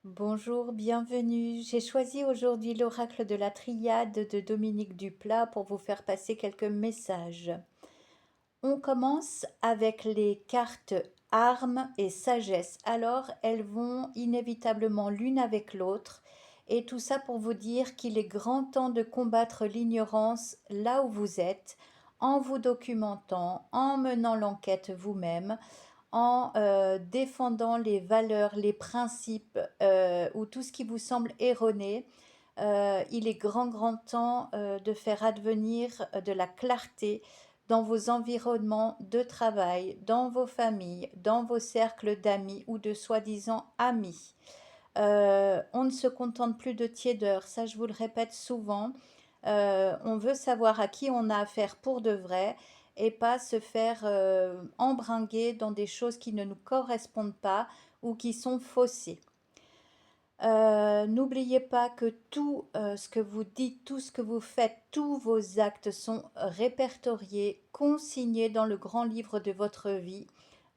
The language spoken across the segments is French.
Bonjour, bienvenue. J'ai choisi aujourd'hui l'oracle de la Triade de Dominique Duplat pour vous faire passer quelques messages. On commence avec les cartes armes et sagesse. Alors, elles vont inévitablement l'une avec l'autre. Et tout ça pour vous dire qu'il est grand temps de combattre l'ignorance là où vous êtes, en vous documentant, en menant l'enquête vous-même, en défendant les valeurs, les principes ou tout ce qui vous semble erroné. Il est grand temps de faire advenir de la clarté dans vos environnements de travail, dans vos familles, dans vos cercles d'amis ou de soi-disant amis. On ne se contente plus de tiédeur, ça je vous le répète souvent. On veut savoir à qui on a affaire pour de vrai et pas se faire embringuer dans des choses qui ne nous correspondent pas ou qui sont faussées. N'oubliez pas que tout ce que vous dites, tout ce que vous faites, tous vos actes sont répertoriés, consignés dans le grand livre de votre vie.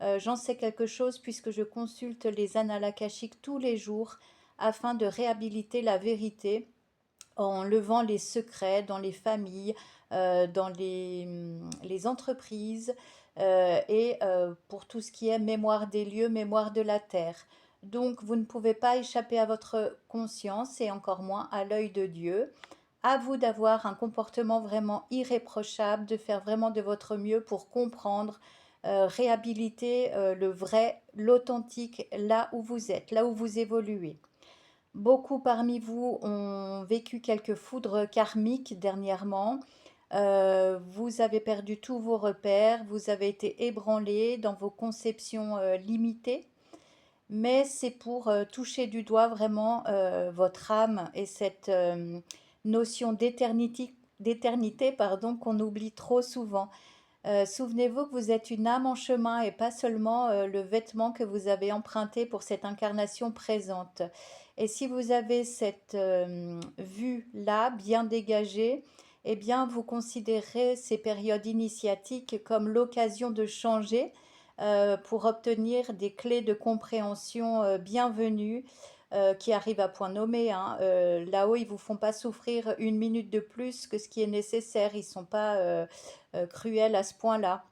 J'en sais quelque chose puisque je consulte les annales akashiques tous les jours afin de réhabiliter la vérité en levant les secrets dans les familles, dans les entreprises et pour tout ce qui est mémoire des lieux, mémoire de la terre. Donc vous ne pouvez pas échapper à votre conscience et encore moins à l'œil de Dieu. À vous d'avoir un comportement vraiment irréprochable, de faire vraiment de votre mieux pour comprendre, réhabiliter le vrai, l'authentique là où vous êtes, là où vous évoluez. Beaucoup parmi vous ont vécu quelques foudres karmiques dernièrement. Vous avez perdu tous vos repères, vous avez été ébranlés dans vos conceptions limitées, mais c'est pour toucher du doigt vraiment votre âme et cette notion d'éternité, pardon, qu'on oublie trop souvent. Souvenez-vous que vous êtes une âme en chemin et pas seulement le vêtement que vous avez emprunté pour cette incarnation présente. Et si vous avez cette vue-là bien dégagée, eh bien vous considérez ces périodes initiatiques comme l'occasion de changer pour obtenir des clés de compréhension bienvenues qui arrivent à point nommé, hein. Là-haut, ils vous font pas souffrir une minute de plus que ce qui est nécessaire. Ils sont pas cruels à ce point-là,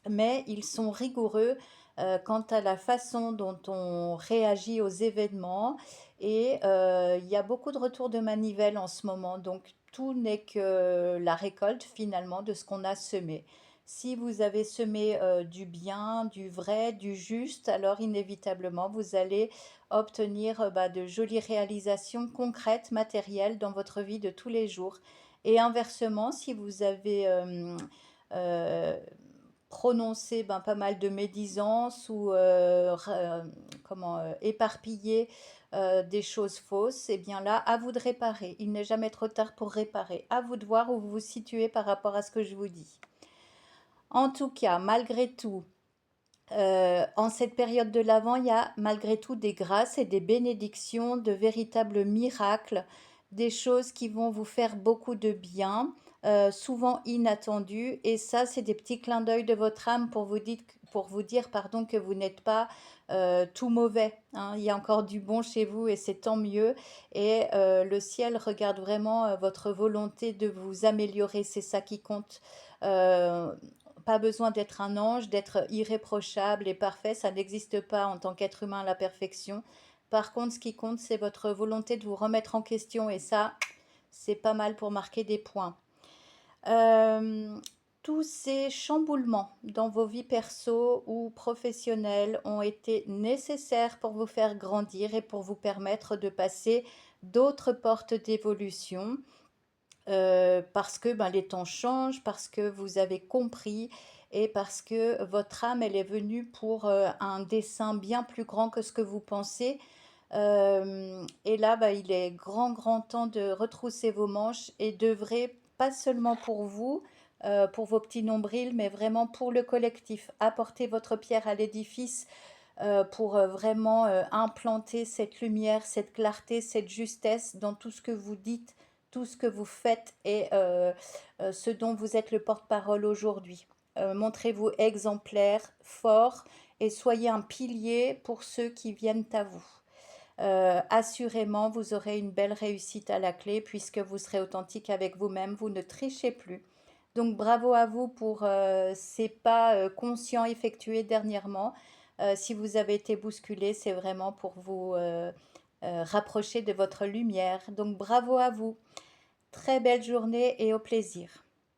mais ils sont rigoureux quant à la façon dont on réagit aux événements et il y a beaucoup de retours de manivelle en ce moment, donc tout n'est que la récolte finalement de ce qu'on a semé. Si vous avez semé du bien, du vrai, du juste, alors inévitablement vous allez obtenir de jolies réalisations concrètes, matérielles dans votre vie de tous les jours. Et inversement, si vous avez euh, prononcé pas mal de médisances ou éparpiller des choses fausses, et bien là, à vous de réparer. Il n'est jamais trop tard pour réparer. À vous de voir où vous vous situez par rapport à ce que je vous dis. En tout cas, malgré tout, en cette période de l'Avent, il y a malgré tout des grâces et des bénédictions, de véritables miracles, des choses qui vont vous faire beaucoup de bien, souvent inattendus. Et ça, c'est des petits clins d'œil de votre âme pour vous dire pardon, que vous n'êtes pas tout mauvais, hein. Il y a encore du bon chez vous et c'est tant mieux. Et le ciel regarde vraiment votre volonté de vous améliorer, c'est ça qui compte. Euh, Pas besoin d'être un ange, d'être irréprochable et parfait, ça n'existe pas en tant qu'être humain la perfection. Par contre, ce qui compte, c'est votre volonté de vous remettre en question et ça, c'est pas mal pour marquer des points. Euh, Tous ces chamboulements dans vos vies perso ou professionnelles ont été nécessaires pour vous faire grandir et pour vous permettre de passer d'autres portes d'évolution parce que les temps changent, parce que vous avez compris et parce que votre âme, elle est venue pour un dessein bien plus grand que ce que vous pensez. Et là, il est grand temps de retrousser vos manches et d'œuvrer pas seulement pour vous, pour vos petits nombrils, mais vraiment pour le collectif. Apportez votre pierre à l'édifice pour vraiment implanter cette lumière, cette clarté, cette justesse dans tout ce que vous dites, tout ce que vous faites et ce dont vous êtes le porte-parole aujourd'hui. Montrez-vous exemplaire, fort et soyez un pilier pour ceux qui viennent à vous. assurément, vous aurez une belle réussite à la clé puisque vous serez authentique avec vous-même, vous ne trichez plus. Donc bravo à vous pour ces pas conscients effectués dernièrement. Si vous avez été bousculé, c'est vraiment pour vous rapprocher de votre lumière. Donc bravo à vous. Très belle journée et au plaisir.